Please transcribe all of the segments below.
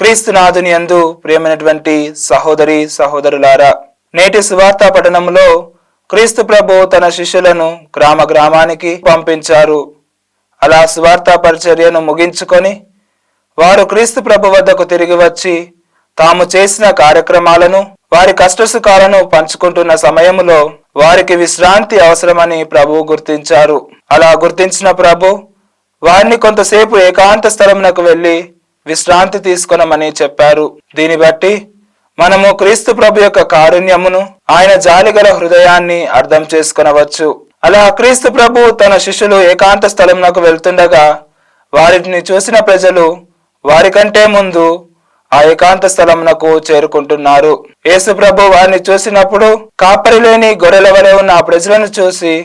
క్రీస్తునాథుని యందు ప్రియమైనటువంటి సహోదరి సహోదరులారా, నేటి సువార్త పఠనంలో క్రీస్తు ప్రభు తన శిష్యులను గ్రామ గ్రామానికి పంపించారు. అలా సువార్త పరిచర్యను ముగించుకొని వారు క్రీస్తు ప్రభు వద్దకు తిరిగి వచ్చి తాము చేసిన కార్యక్రమాలను, వారి కష్టసుఖాలను పంచుకుంటున్న సమయంలో వారికి విశ్రాంతి అవసరమని ప్రభువు గుర్తించారు. అలా గుర్తించిన ప్రభు వారిని కొంతసేపు ఏకాంత స్థలమునకు వెళ్లి విశ్రాంతి తీసుకొనమని చెప్పారు. దీన్ని బట్టి మనము క్రీస్తు ప్రభు యొక్క కారుణ్యమును, ఆయన జాలిగల హృదయాన్ని అర్థం చేసుకొనవచ్చు. అలా క్రీస్తు ప్రభు తన శిష్యులు ఏకాంత స్థలమునకు వెళ్తుండగా వారిని చూసిన ప్రజలు వారికంటే ముందు ఆ ఏకాంత స్థలమునకు చేరుకుంటున్నారు. యేసు ప్రభు వారిని చూసినప్పుడు కాపరి లేని గొర్రెల వలె ఉన్న ఆ ప్రజలను చూసి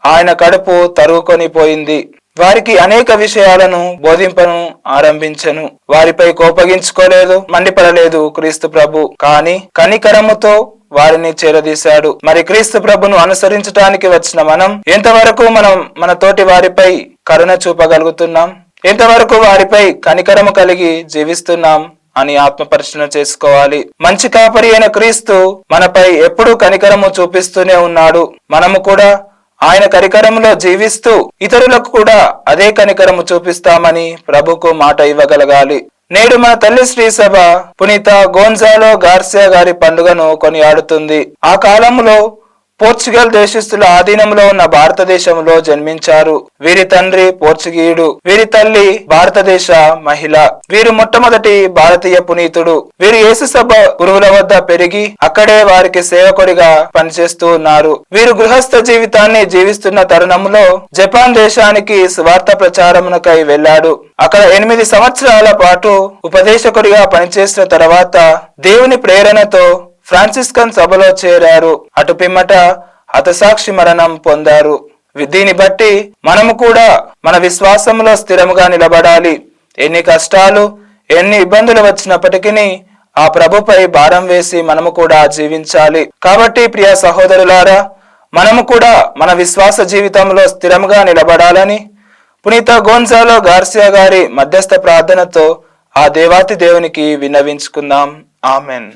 ఆయన కడుపు తరుగుకొని పోయింది. వారికి అనేక విషయాలను బోధింపను ఆరంభించెను. వారిపై కోపగించుకోలేదు, మండిపడలేదు క్రీస్తు ప్రభు. కానీ కనికరముతో వారిని చేరదీశాడు. మరి క్రీస్తు ప్రభును అనుసరించడానికి వచ్చిన మనం ఎంతవరకు మన తోటి వారిపై కరుణ చూపగలుగుతున్నాం? ఎంతవరకు వారిపై కనికరము కలిగి జీవిస్తున్నాం అని ఆత్మపరిశీలన చేసుకోవాలి. మంచి కాపరి అయిన క్రీస్తు మనపై ఎప్పుడూ కనికరము చూపిస్తూనే ఉన్నాడు. మనము కూడా ఆయన కనికరములో జీవిస్తూ ఇతరులకు కూడా అదే కనికరము చూపిస్తామని ప్రభుకు మాట ఇవ్వగలగాలి. నేడు మన తల్లి శ్రీ సభ పునీత గోన్జాలో గార్సియా గారి పండుగను కొనియాడుతుంది. ఆ కాలంలో పోర్చుగల్ దేశస్థుల ఆధీనంలో ఉన్న భారతదేశంలో జన్మించారు. వీరి తండ్రి పోర్చుగీయుడు, వీరి తల్లి భారతదేశ మహిళ. వీరు మొట్టమొదటి భారతీయ పునీతుడు. వీరు యేసు సభ గురువుల వద్ద పెరిగి అక్కడే వారికి సేవకుడిగా పనిచేస్తూ ఉన్నారు. వీరు గృహస్థ జీవితాన్ని జీవిస్తున్న తరుణంలో జపాన్ దేశానికి సువార్త ప్రచారమునకై వెళ్లాడు. అక్కడ 8 సంవత్సరాల పాటు ఉపదేశకుడిగా పనిచేసిన తర్వాత దేవుని ప్రేరణతో ఫ్రాన్సిస్కన్ సభలో చేరారు. అటు పిమ్మట హతసాక్షి మరణం పొందారు. దీన్ని బట్టి మనము కూడా మన విశ్వాసంలో స్థిరముగా నిలబడాలి. ఎన్ని కష్టాలు, ఎన్ని ఇబ్బందులు వచ్చినప్పటికీ ఆ ప్రభుపై భారం వేసి మనము కూడా జీవించాలి. కాబట్టి ప్రియ సహోదరులారా, మనము కూడా మన విశ్వాస జీవితంలో స్థిరముగా నిలబడాలని పునీత గోన్జాలో గార్సియా గారి మధ్యస్థ ప్రార్థనతో ఆ దేవాతి దేవునికి విన్నవించుకుందాం. ఆమెన్.